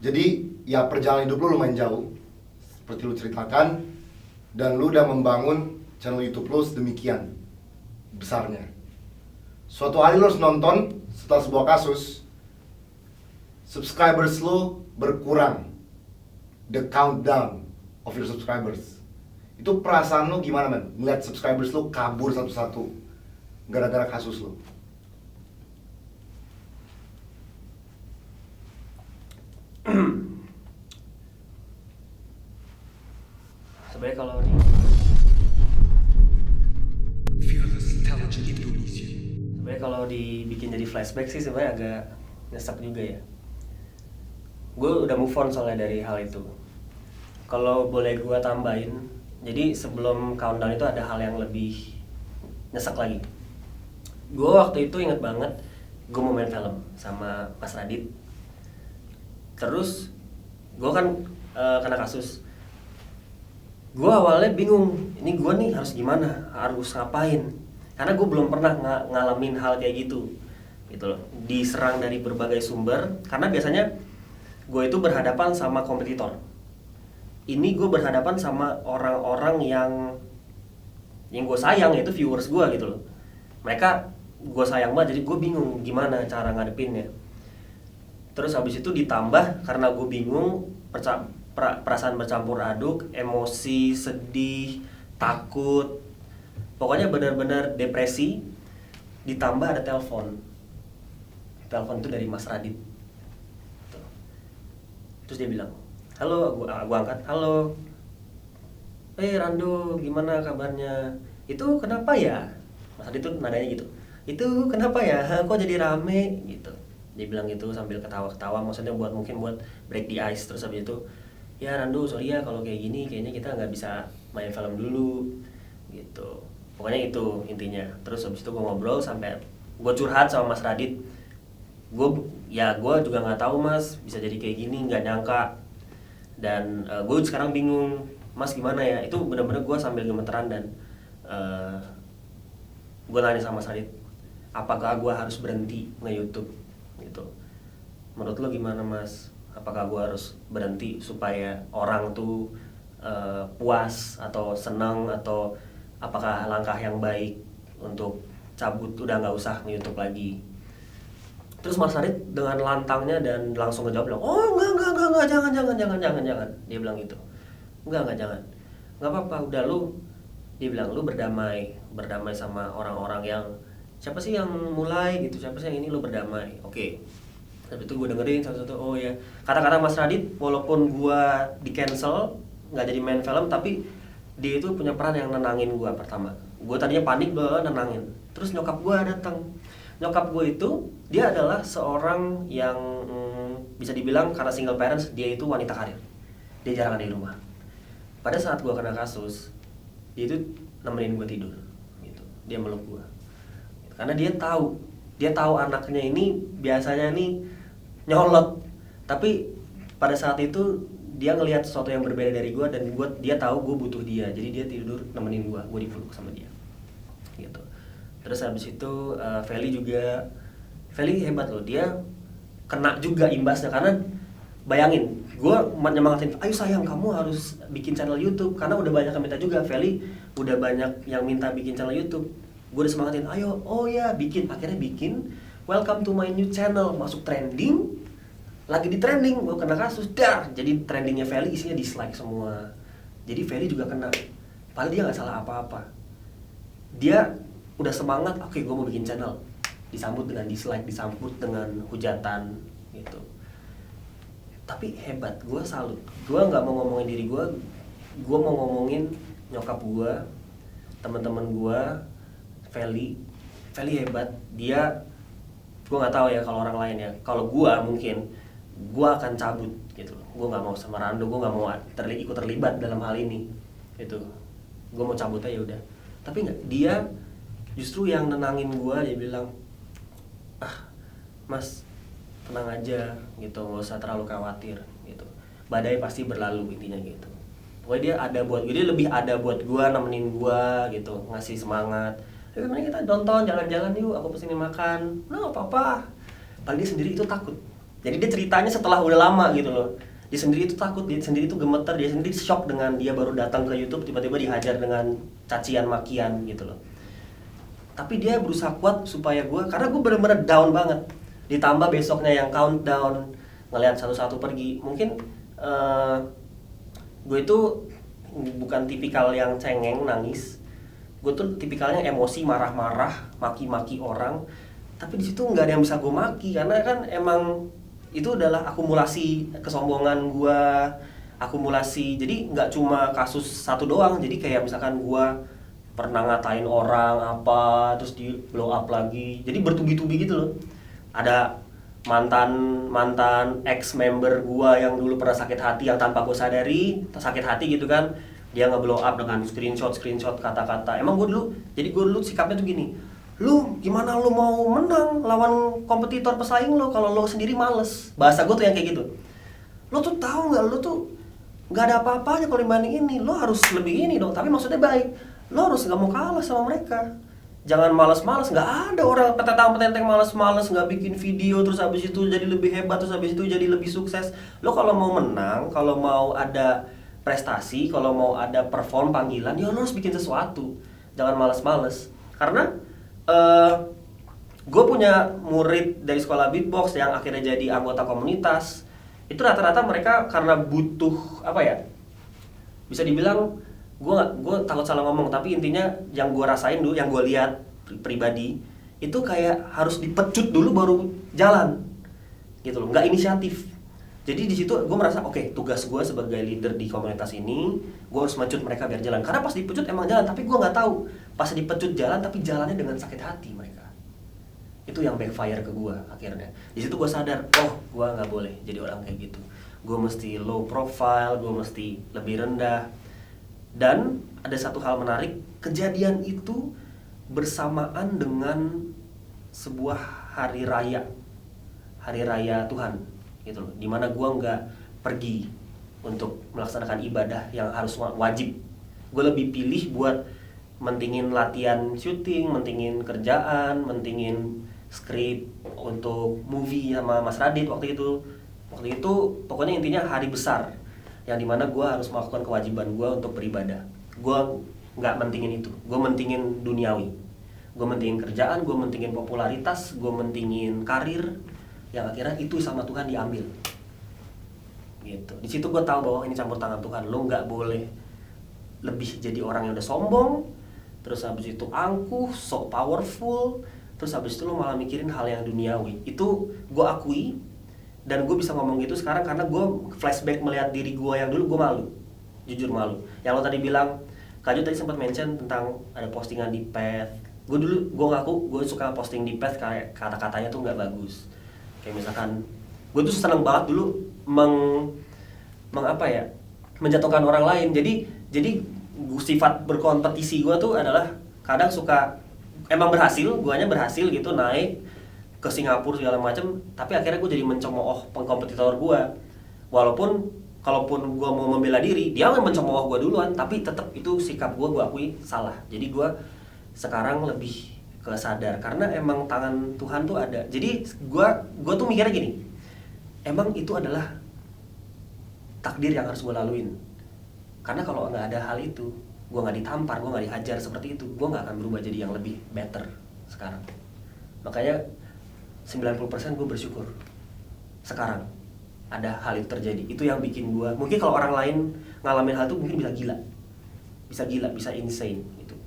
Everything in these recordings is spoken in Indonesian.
Jadi ya perjalanan hidup lu lumayan jauh seperti lu ceritakan, dan lu udah membangun channel YouTube lu sedemikian besarnya. Suatu hari lu harus nonton setelah sebuah kasus subscribers lu berkurang, the countdown of your subscribers. Itu perasaan lu gimana, men? Melihat subscribers lu kabur satu-satu gara-gara kasus lu. Sebenarnya kalau di sebenarnya kalau dibikin jadi flashback sih sebenarnya agak nyesek juga ya. Gue udah move on soalnya dari hal itu. Kalau boleh gue tambahin, jadi sebelum countdown itu ada hal yang lebih nyesek lagi. Gue waktu itu inget banget, gue mau main film sama Mas Radit. Terus gue kan kena kasus. Gue awalnya bingung, ini gue nih harus gimana, harus ngapain. Karena gue belum pernah ngalamin hal kayak gitu loh. Diserang dari berbagai sumber, karena biasanya gue itu berhadapan sama kompetitor. Ini gue berhadapan sama orang-orang yang gue sayang, yaitu viewers gue gitu loh. Mereka gue sayang banget, jadi gue bingung gimana cara ngadepinnya. Terus habis itu ditambah karena gue bingung, perasaan bercampur aduk, emosi, sedih, takut, pokoknya benar-benar depresi. Ditambah ada telepon itu dari Mas Radit. Terus dia bilang, halo, gua angkat, halo, Rando, gimana kabarnya? Itu kenapa ya? Mas Radit tuh nadanya gitu, itu kenapa ya? Kok jadi rame gitu? Dia bilang gitu sambil ketawa-ketawa, maksudnya mungkin buat break the ice. Terus habis itu, ya Rando, sorry ya kalau kayak gini, kayaknya kita nggak bisa main film dulu gitu. Pokoknya itu intinya. Terus habis itu gue ngobrol sampai gue curhat sama Mas Radit. Gue juga nggak tahu Mas bisa jadi kayak gini, nggak nyangka. Dan gue sekarang bingung Mas gimana ya. Itu benar-benar gue sambil gemeteran dan gue nanya sama Mas Radit, apakah gue harus berhenti nge-YouTube gitu. Menurut lo gimana Mas? Apakah gue harus berhenti supaya orang tuh puas atau senang, atau apakah langkah yang baik untuk cabut, udah nggak usah nge-YouTube lagi? Terus Mas Radit dengan lantangnya dan langsung ngejawab bilang, oh enggak, jangan. Dia bilang gitu, enggak, jangan, nggak apa-apa, udah lu, dia bilang lu berdamai sama orang-orang yang siapa sih yang mulai gitu, siapa sih yang ini, lu berdamai, oke. Tapi itu gue dengerin satu-satu, oh ya, kata-kata Mas Radit, walaupun gue di cancel, nggak jadi main film, tapi dia itu punya peran yang nenangin gue pertama. Gue tadinya panik, gue nenangin. Terus nyokap gue datang. Nyokap gue itu, dia adalah seorang yang bisa dibilang karena single parents, dia itu wanita karir. Dia jarang ada di rumah. Pada saat gue kena kasus, dia itu nemenin gue tidur gitu. Dia meluk gue. Karena dia tahu anaknya ini biasanya nih nyolot, tapi pada saat itu dia ngelihat sesuatu yang berbeda dari gue, dan dia tahu gue butuh dia, jadi dia tidur nemenin gue dipeluk sama dia gitu. Terus habis itu Feli hebat loh, dia kena juga imbasnya. Karena bayangin, gue nyemangatin, ayo sayang kamu harus bikin channel YouTube, karena udah banyak yang minta juga. Feli udah banyak yang minta bikin channel YouTube, gue udah semangatin, ayo, oh ya bikin. Akhirnya bikin, welcome to my new channel, masuk trending, lagi di trending, gue kena kasus, jadi trendingnya Feli isinya dislike semua. Jadi Feli juga kena, padahal dia nggak salah apa-apa. Dia udah semangat, oke, gue mau bikin channel, disambut dengan dislike, disambut dengan hujatan gitu. Tapi hebat, gue salut. Gue nggak mau ngomongin diri gue mau ngomongin nyokap gue, teman-teman gue. Feli hebat. Dia, gue nggak tahu ya kalau orang lain ya. Kalau gue mungkin gue akan cabut gitu. Gue nggak mau sama Rando, gue nggak mau ikut terlibat dalam hal ini. Itu, gue mau cabut aja udah. Tapi nggak, dia justru yang nenangin gue. Dia bilang, Mas tenang aja gitu, nggak usah terlalu khawatir gitu. Badai pasti berlalu, intinya gitu. Pokoknya dia ada buat gue, dia lebih ada buat gue, nemenin gue gitu, ngasih semangat. Mending kita nonton, jalan-jalan yuk, aku pesenin makan. Nah, apa-apa. Padahal dia sendiri itu takut. Jadi dia ceritanya setelah udah lama gitu loh. Dia sendiri itu takut, dia sendiri itu gemeter, dia sendiri shock dengan dia baru datang ke YouTube tiba-tiba dihajar dengan cacian makian gitu loh. Tapi dia berusaha kuat supaya gue, karena gue bener-bener down banget. Ditambah besoknya yang countdown, ngelihat satu-satu pergi. Mungkin gue itu bukan tipikal yang cengeng, nangis. Gue tuh tipikalnya emosi, marah-marah, maki-maki orang. Tapi di situ nggak ada yang bisa gue maki, karena kan emang itu adalah akumulasi kesombongan gue, akumulasi. Jadi nggak cuma kasus satu doang. Jadi kayak misalkan gue pernah ngatain orang apa, terus di blow up lagi. Jadi bertubi-tubi gitu loh. Ada mantan ex member gue yang dulu pernah sakit hati, yang tanpa gue sadari sakit hati gitu kan, dia nge-blow up dengan screenshot kata-kata. Emang gue dulu sikapnya tuh gini, lu gimana lu mau menang lawan kompetitor pesaing lo kalau lo sendiri males. Bahasa gue tuh yang kayak gitu. Lo tuh tahu nggak, lo tuh nggak ada apa-apanya kalau dibanding ini, lo harus lebih ini dong. Tapi maksudnya baik, lo harus nggak mau kalah sama mereka. Jangan malas-malas, nggak ada orang petentang-petenteng malas-malas nggak bikin video terus habis itu jadi lebih hebat, terus habis itu jadi lebih sukses. Lo kalau mau menang, kalau mau ada prestasi, kalau mau ada perform panggilan, ya lo harus bikin sesuatu. Jangan malas-malas. Karena gue punya murid dari sekolah beatbox yang akhirnya jadi anggota komunitas. Itu rata-rata mereka karena butuh apa ya, bisa dibilang gue takut salah ngomong, tapi intinya yang gue rasain dulu, yang gue lihat pribadi itu kayak harus dipecut dulu baru jalan gitu loh, nggak inisiatif. Jadi di situ gue merasa oke, tugas gue sebagai leader di komunitas ini, gue harus mecut mereka biar jalan. Karena pas dipecut emang jalan, tapi gue nggak tahu pas dipecut jalan, tapi jalannya dengan sakit hati mereka. Itu yang backfire ke gue akhirnya. Di situ gue sadar, oh gue nggak boleh jadi orang kayak gitu. Gue mesti low profile, gue mesti lebih rendah. Dan ada satu hal menarik, kejadian itu bersamaan dengan sebuah hari raya Tuhan gitu loh, dimana gue nggak pergi untuk melaksanakan ibadah yang harus wajib. Gue lebih pilih buat mentingin latihan syuting, mentingin kerjaan, mentingin skrip untuk movie sama Mas Radit waktu itu pokoknya intinya hari besar yang dimana gue harus melakukan kewajiban gue untuk beribadah. Gue nggak mentingin itu, gue mentingin duniawi, gue mentingin kerjaan, gue mentingin popularitas, gue mentingin karir, yang akhirnya itu sama Tuhan diambil gitu. Di situ gue tahu bahwa ini campur tangan Tuhan. Lo nggak boleh lebih jadi orang yang udah sombong, terus habis itu angkuh, sok powerful, terus habis itu lo malah mikirin hal yang duniawi. Itu gue akui, dan gue bisa ngomong gitu sekarang karena gue flashback melihat diri gue yang dulu. Gue malu, jujur malu. Yang lo tadi bilang, Kak Jo tadi sempat mention tentang ada postingan di Path. Gue ngaku gue suka posting di Path kayak kata-katanya tuh nggak bagus. Kayak misalkan gue tuh seneng banget dulu menjatuhkan orang lain. Jadi sifat berkompetisi gue tuh adalah kadang suka emang guanya berhasil gitu naik ke Singapura segala macam, tapi akhirnya gue jadi mencemooh kompetitor gue. Walaupun kalaupun gue mau membela diri, dia yang mencemooh gue duluan, tapi tetap itu sikap gue akui salah. Jadi gue sekarang lebih sadar karena emang tangan Tuhan tuh ada. Jadi gue tuh mikirnya gini, emang itu adalah takdir yang harus gue laluin. Karena kalau nggak ada hal itu, gue nggak ditampar, gue nggak dihajar seperti itu, gue nggak akan berubah jadi yang lebih better sekarang. Makanya 90% gue bersyukur sekarang ada hal itu terjadi. Itu yang bikin gue, mungkin kalau orang lain ngalamin hal itu mungkin bisa gila, bisa insane gitu.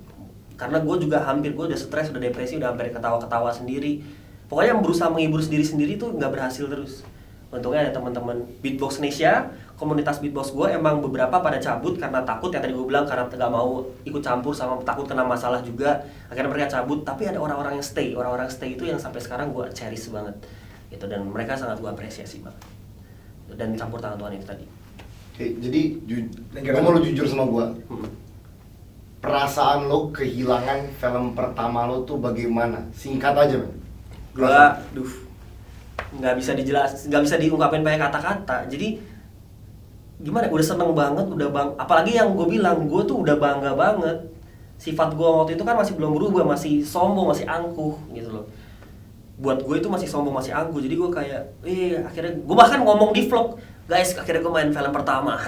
Karena gue juga gue udah stres, udah depresi, udah hampir ketawa-ketawa sendiri. Pokoknya yang berusaha menghibur sendiri tuh nggak berhasil terus. Untungnya ada teman-teman Beatbox Indonesia, komunitas beatbox gue emang beberapa pada cabut karena takut, yang tadi gue bilang, karena nggak mau ikut campur sama takut kena masalah juga. Akhirnya mereka cabut, tapi ada orang-orang yang stay. Orang-orang stay itu yang sampai sekarang gue cherish banget gitu, dan mereka sangat gue apresiasi banget. Dan campur tangan Tuhan itu tadi. Oke, jadi gue mau lo jujur sama gue. Perasaan lo kehilangan film pertama lo tuh bagaimana? Singkat aja, men. Nggak bisa diungkapin pakai kata-kata. Jadi gimana? Udah seneng banget, apalagi yang gue bilang, gue tuh udah bangga banget. Sifat gue waktu itu kan masih belum berubah, masih sombong, masih angkuh gitu loh. buat gue itu masih sombong, masih anggu. Jadi gue kayak akhirnya gue bahkan ngomong di vlog, guys akhirnya gue main film pertama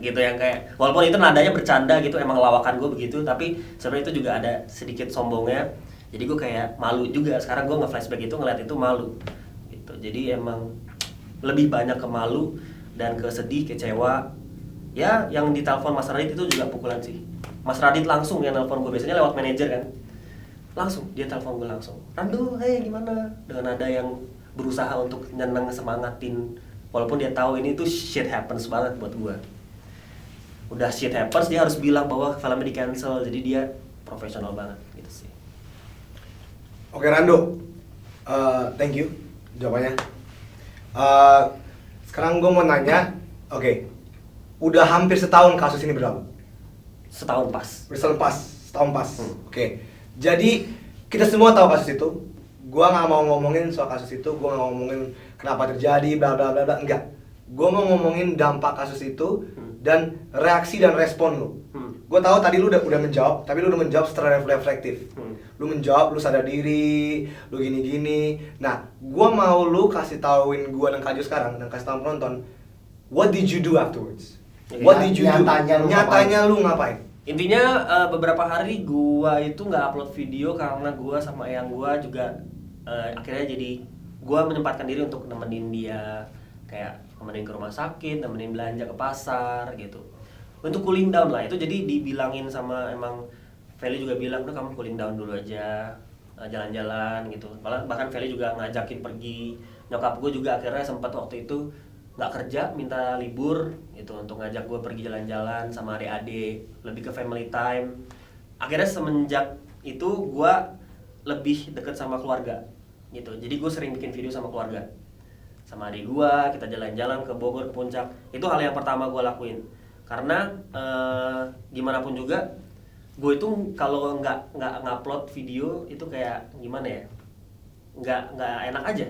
gitu, yang kayak walaupun itu nadanya bercanda gitu, emang lawakan gue begitu, tapi sebenarnya itu juga ada sedikit sombongnya. Jadi gue kayak malu juga, sekarang gue nge-flashback itu ngeliat itu malu gitu. Jadi emang lebih banyak ke malu dan ke sedih, kecewa. Ya yang ditelepon Mas Radit itu juga pukulan sih. Mas Radit langsung yang nelpon gue, biasanya lewat manajer kan, langsung dia telepon gue langsung, Rando, hey gimana, dengan nada yang berusaha untuk nyeneng, semangatin, walaupun dia tahu ini tuh shit happens banget buat gue. Udah shit happens, dia harus bilang bahwa filmnya di cancel. Jadi dia profesional banget gitu sih. Oke Rando, thank you jawabannya. Sekarang gue mau nanya, oke, udah hampir setahun kasus ini berlalu. Setahun pas. Setahun pas. Oke. Jadi kita semua tahu kasus itu. Gua nggak mau ngomongin soal kasus itu. Gua nggak mau ngomongin kenapa terjadi, bla bla bla bla. Enggak. Gua mau ngomongin dampak kasus itu dan reaksi dan respon lu. Gua tahu tadi lu udah menjawab, tapi lu udah menjawab secara reflektif. Lu menjawab, lu sadar diri, lu gini-gini. Nah, gua mau lu kasih tauin gua dan Kak Jo sekarang, dan kasih tahu penonton, what did you do afterwards? What did you do? Nyatanya lu ngapain? Intinya beberapa hari gua itu nggak upload video karena gua sama eyang gua juga akhirnya jadi gua menyempatkan diri untuk nemenin dia, kayak nemenin ke rumah sakit, nemenin belanja ke pasar gitu. Untuk cooling down lah, itu jadi dibilangin sama emang Feli juga bilang, udah kamu cooling down dulu aja, jalan-jalan gitu. Bahkan Feli juga ngajakin pergi. Nyokap gue juga akhirnya sempat waktu itu nggak kerja, minta libur gitu untuk ngajak gue pergi jalan-jalan sama adik-adik, lebih ke family time. Akhirnya semenjak itu gue lebih deket sama keluarga gitu. Jadi gue sering bikin video sama keluarga, sama adik gue, kita jalan-jalan ke Bogor, ke Puncak. Itu hal yang pertama gue lakuin karena gimana pun juga gue itu kalau nggak ngupload video itu kayak gimana ya, nggak enak aja.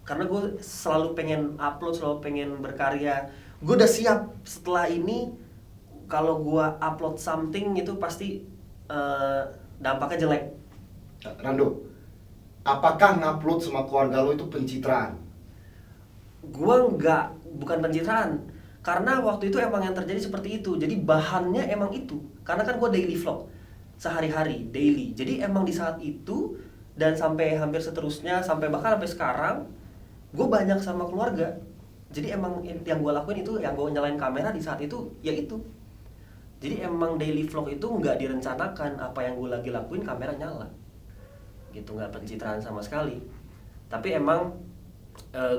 Karena gue selalu pengen upload, selalu pengen berkarya. Gue udah siap setelah ini, kalau gue upload something itu pasti dampaknya jelek. Rando, apakah ngupload sama keluarga lo itu pencitraan? Gue bukan pencitraan. Karena waktu itu emang yang terjadi seperti itu. Jadi bahannya emang itu. Karena kan gue daily vlog, sehari-hari, daily. Jadi emang di saat itu, dan sampai hampir seterusnya, sampai bahkan sampai sekarang, gue banyak sama keluarga. Jadi emang yang gue lakuin itu, yang gue nyalain kamera di saat itu, ya itu. Jadi emang daily vlog itu nggak direncanakan, apa yang gue lagi lakuin kamera nyala gitu, nggak pencitraan sama sekali. Tapi emang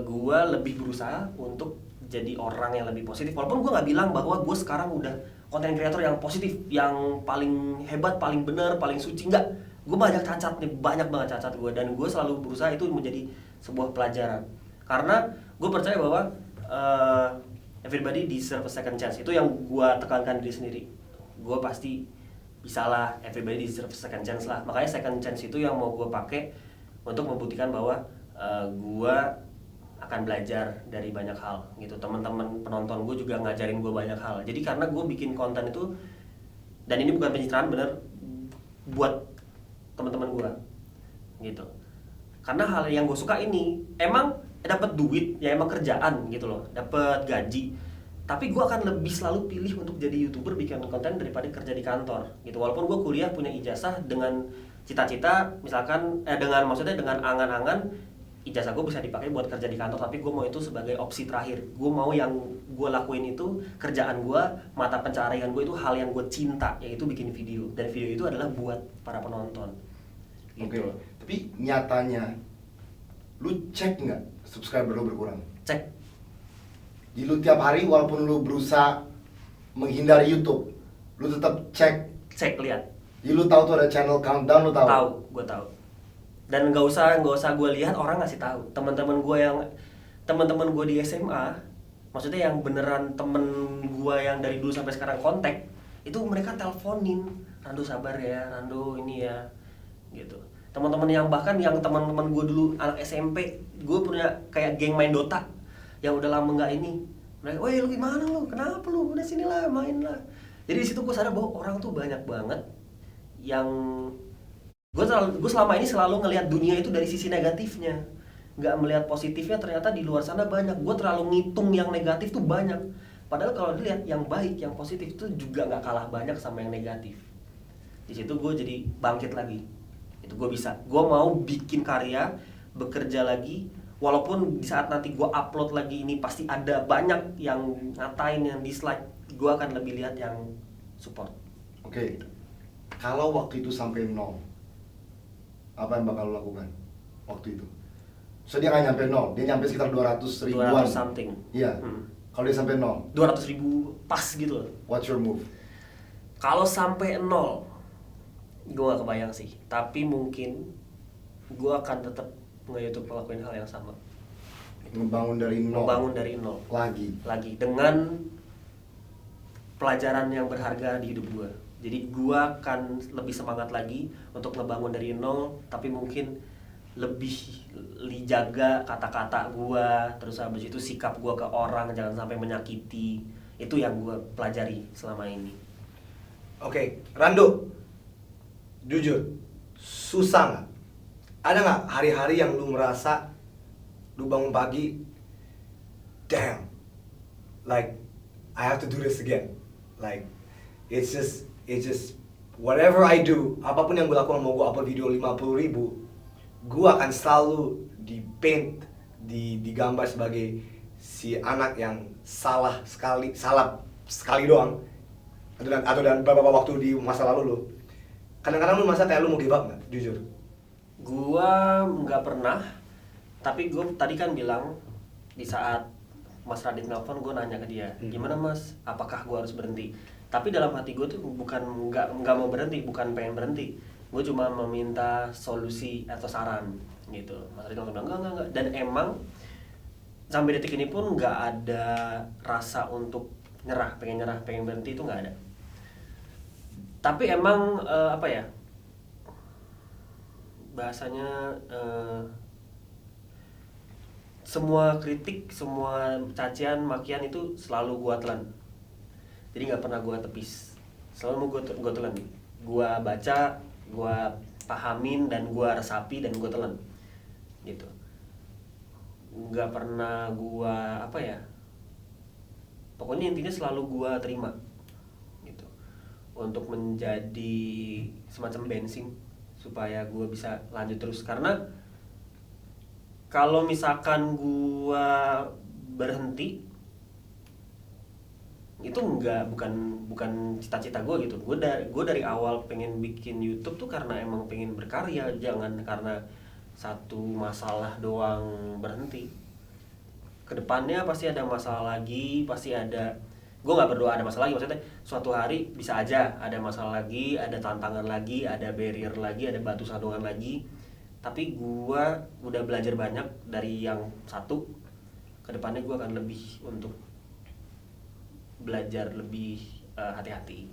gue lebih berusaha untuk jadi orang yang lebih positif. Walaupun gue nggak bilang bahwa gue sekarang udah konten creator yang positif, yang paling hebat, paling bener, paling suci, nggak. Gue banyak cacat nih, banyak banget cacat gue, dan gue selalu berusaha itu menjadi sebuah pelajaran. Karena gue percaya bahwa everybody deserve a second chance. Itu yang gue tekankan diri sendiri. Gue pasti bisa lah, everybody deserve a second chance lah. Makanya second chance itu yang mau gue pakai untuk membuktikan bahwa gue akan belajar dari banyak hal gitu. Teman-teman penonton gue juga ngajarin gue banyak hal. Jadi karena gue bikin konten itu, dan ini bukan pencitraan, bener buat teman-teman gue gitu. Karena hal yang gue suka ini emang dapat duit, ya emang kerjaan gitu loh, dapat gaji. Tapi gue akan lebih selalu pilih untuk jadi YouTuber, bikin konten daripada kerja di kantor gitu. Walaupun gue kuliah punya ijazah dengan cita-cita, misalkan dengan angan-angan ijazah gue bisa dipakai buat kerja di kantor, tapi gue mau itu sebagai opsi terakhir. Gue mau yang gue lakuin itu, kerjaan gue, mata pencaharian gue itu hal yang gue cinta, yaitu bikin video. Dan video itu adalah buat para penonton gitu. Oke, tapi nyatanya lu cek nggak subscriber lu berkurang? Cek. Jadi lu tiap hari walaupun lu berusaha menghindari YouTube, lu tetap cek, lihat. Jadi lu tahu tuh ada channel countdown, lu tahu? Tahu, gue tahu. Dan nggak usah gue lihat, orang ngasih tahu. Teman-teman gue di SMA, maksudnya yang beneran temen gue yang dari dulu sampai sekarang kontak, itu mereka teleponin, Rando sabar ya, Rando ini ya, gitu. Teman-teman yang bahkan yang teman-teman gue dulu anak SMP, gue punya kayak geng main Dota yang udah lama nggak ini. Mereka, woi lu gimana lu, kenapa lu, udah sini lah, main lah. Jadi di situ gue sadar bahwa orang tuh banyak banget yang Gue selama ini selalu ngelihat dunia itu dari sisi negatifnya, nggak melihat positifnya. Ternyata di luar sana banyak. Gue terlalu ngitung yang negatif tuh banyak, padahal kalau dilihat yang baik, yang positif itu juga nggak kalah banyak sama yang negatif. Di situ gue jadi bangkit lagi. Itu gue bisa, gue mau bikin karya, bekerja lagi. Walaupun di saat nanti gue upload lagi ini pasti ada banyak yang ngatain, yang dislike, gue akan lebih lihat yang support. Oke. Kalau waktu itu sampai 0, apa yang bakal lo lakukan waktu itu? So dia nggak nyampe 0, dia nyampe sekitar 200 ribuan. 200 something. Iya. Kalau dia sampai 0, 200 ribu pas gitu loh. what's your move? Kalau sampai 0, gue gak kebayang sih. Tapi mungkin gue akan tetap nge-YouTube ngelakuin hal yang sama. Ngebangun dari 0. Membangun dari 0 lagi dengan pelajaran yang berharga di hidup gue. Jadi gue akan lebih semangat lagi untuk ngebangun dari 0, tapi mungkin lebih dijaga kata-kata gue, terus habis itu sikap gue ke orang, jangan sampai menyakiti. Itu yang gue pelajari selama ini. Oke, Rando, jujur, susah nggak? Ada nggak hari-hari yang lu merasa lu bangun pagi, damn, like I have to do this again, like it's just whatever I do, apapun yang gue lakukan, mau gue upload video 50.000, gue akan selalu digambar sebagai si anak yang salah sekali doang, atau dan beberapa waktu di masa lalu lo. Kadang-kadang lu merasa kayak lu mau give up nggak? Jujur. Gua nggak pernah, tapi gue tadi kan bilang di saat Mas Radit nelfon, gue nanya ke dia, gimana Mas, apakah gue harus berhenti? Tapi dalam hati gue tuh bukan nggak mau berhenti, bukan pengen berhenti. Gue cuma meminta solusi atau saran gitu. Mas Radit bilang enggak. Dan emang sampai detik ini pun nggak ada rasa untuk pengen berhenti itu nggak ada. Tapi emang apa ya? Bahasanya semua kritik, semua cacian, makian itu selalu gua telan. Jadi nggak pernah gua tepis. Selalu mau gua telan. Gua baca, gua pahamin, dan gua resapi, dan gua telan. Gitu. Nggak pernah gua apa ya? Pokoknya intinya selalu gua terima. Gitu. Untuk menjadi semacam bensin supaya gue bisa lanjut terus. Karena kalau misalkan gue berhenti, itu bukan cita-cita gue gitu. Gue dari awal pengen bikin YouTube tuh karena emang pengen berkarya, jangan karena satu masalah doang berhenti. Kedepannya pasti ada masalah lagi, pasti ada. Gue nggak berdoa ada masalah lagi, maksudnya suatu hari bisa aja ada masalah lagi, ada tantangan lagi, ada barrier lagi, ada batu sandungan lagi. Tapi gue udah belajar banyak dari yang satu. Kedepannya gue akan lebih untuk belajar lebih hati-hati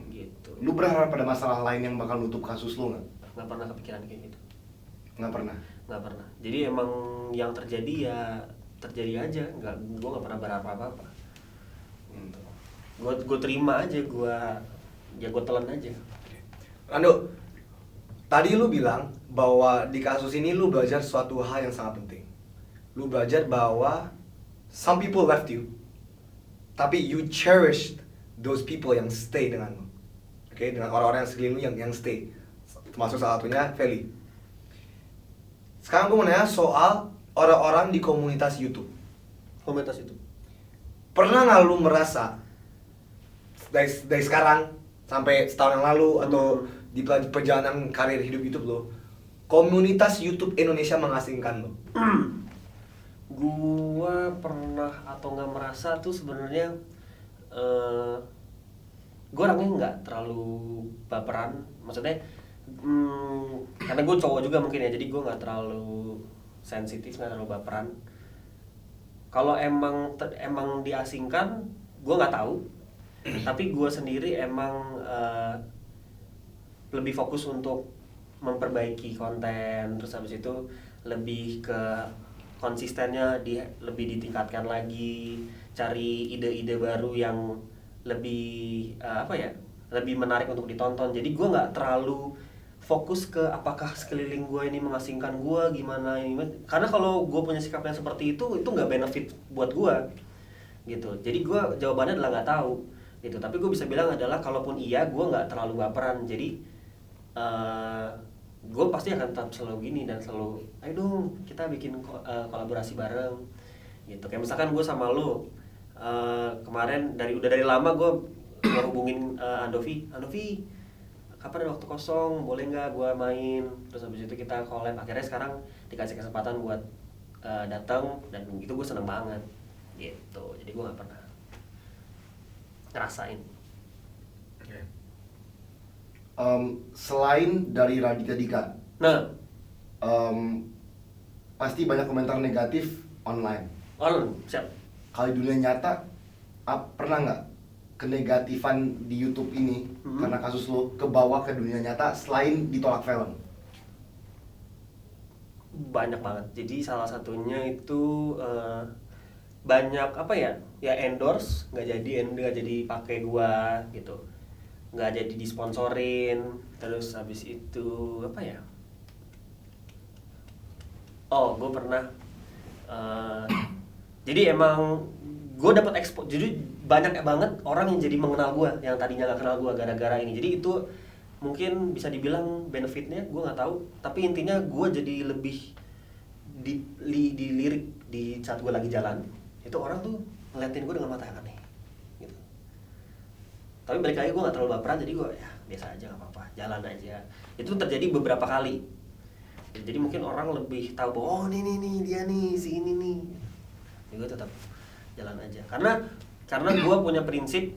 gitu. Lu berharap pada masalah lain yang bakal nutup kasus lu nggak? Nggak pernah kepikiran kayak gitu. Nggak pernah. Jadi emang yang terjadi ya terjadi aja. Gue nggak pernah berharap apa-apa. Gue terima aja, gue telan aja. Rando, tadi lu bilang bahwa di kasus ini lu belajar suatu hal yang sangat penting. Lu belajar bahwa some people left you, tapi you cherished those people yang stay dengan lu. Oke, dengan orang-orang yang sekeliling lu yang stay. Termasuk salah satunya Feli. Sekarang gue mau nanya soal orang-orang di komunitas YouTube. Komunitas itu. Pernah nggak lu merasa dari sekarang sampai setahun yang lalu atau di perjalanan karir hidup YouTube lo, komunitas YouTube Indonesia mengasingkan lo? Gua pernah atau nggak merasa tuh sebenarnya gua orangnya nggak terlalu baperan, maksudnya karena gue cowok juga mungkin ya, jadi gue nggak terlalu sensitif, nggak terlalu baperan. Kalau emang diasingkan, gue nggak tahu. Tapi gue sendiri emang lebih fokus untuk memperbaiki konten, terus habis itu lebih ke konsistennya lebih ditingkatkan lagi, cari ide-ide baru yang lebih lebih menarik untuk ditonton. Jadi gue nggak terlalu fokus ke apakah sekeliling gue ini mengasingkan gue gimana ini. Karena kalau gue punya sikap yang seperti itu nggak benefit buat gue gitu. Jadi gue jawabannya adalah nggak tahu gitu. Tapi gue bisa bilang adalah kalaupun iya, gue nggak terlalu baperan. Jadi gue pasti akan tetap selalu gini dan selalu ayo dong kita bikin kolaborasi bareng gitu. Kayak misalkan gue sama lo kemarin udah dari lama gue ngehubungin Andovi, kapan ada waktu kosong, boleh nggak gue main? Terus habis itu kita collab. Akhirnya sekarang dikasih kesempatan buat datang dan itu gue seneng banget gitu. Jadi gue nggak pernah ngerasain. Selain dari Raditya Dika, Nah, pasti banyak komentar negatif online. siap. Kalau di dunia nyata, pernah nggak kenegatifan di YouTube ini karena kasus lo kebawa ke dunia nyata selain ditolak film? Banyak banget. Jadi salah satunya itu banyak apa ya? Ya endorse nggak jadi pakai gua gitu. Nggak jadi disponsorin. Terus habis itu apa ya? Oh, gue pernah. Jadi emang gue dapat expo. Jadi banyak banget orang yang jadi mengenal gue yang tadinya nggak kenal gue gara-gara ini. Jadi itu mungkin bisa dibilang benefitnya gue nggak tahu. Tapi intinya gue jadi lebih dilirik di saat gue lagi jalan. Itu orang tuh ngeliatin gue dengan mata yang aneh gitu. Tapi balik lagi gue nggak terlalu baperan, jadi gue ya biasa aja, nggak apa-apa, jalan aja. Itu terjadi beberapa kali. Jadi mungkin orang lebih tahu bahwa oh nih dia nih si ini nih. Jadi gue tetap jalan aja. Karena gue punya prinsip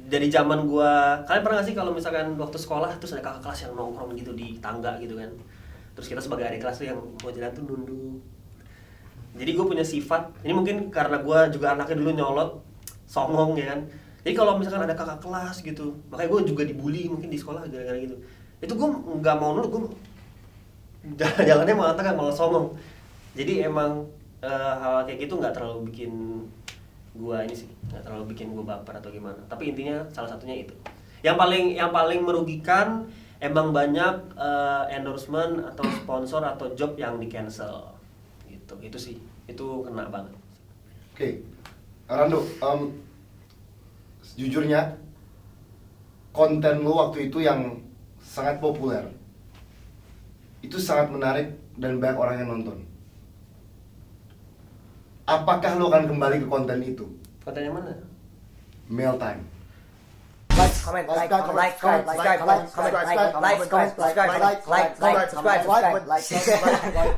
dari zaman gue. Kalian pernah nggak sih kalau misalkan waktu sekolah terus ada kakak kelas yang nongkrong gitu di tangga gitu kan? Terus kita sebagai adik kelas tuh yang mau jalan tuh nunduk. Jadi gue punya sifat, ini mungkin karena gue juga anaknya dulu nyolot, songong ya kan. Jadi kalau misalkan ada kakak kelas gitu, makanya gue juga dibully mungkin di sekolah gara-gara gitu. Itu gue nggak mau nunduk, gue jalannya malah songong. Jadi emang hal kayak gitu nggak terlalu bikin gue ini sih, nggak terlalu bikin gue baper atau gimana. Tapi intinya salah satunya itu. Yang paling merugikan emang banyak endorsement atau sponsor atau job yang di cancel. Itu sih, itu kena banget. Oke, Rando, sejujurnya konten lo waktu itu yang sangat populer, itu sangat menarik dan banyak orang yang nonton. Apakah lo akan kembali ke konten itu? Konten yang mana? Mail time. Like, comment, subscribe, like, subscribe.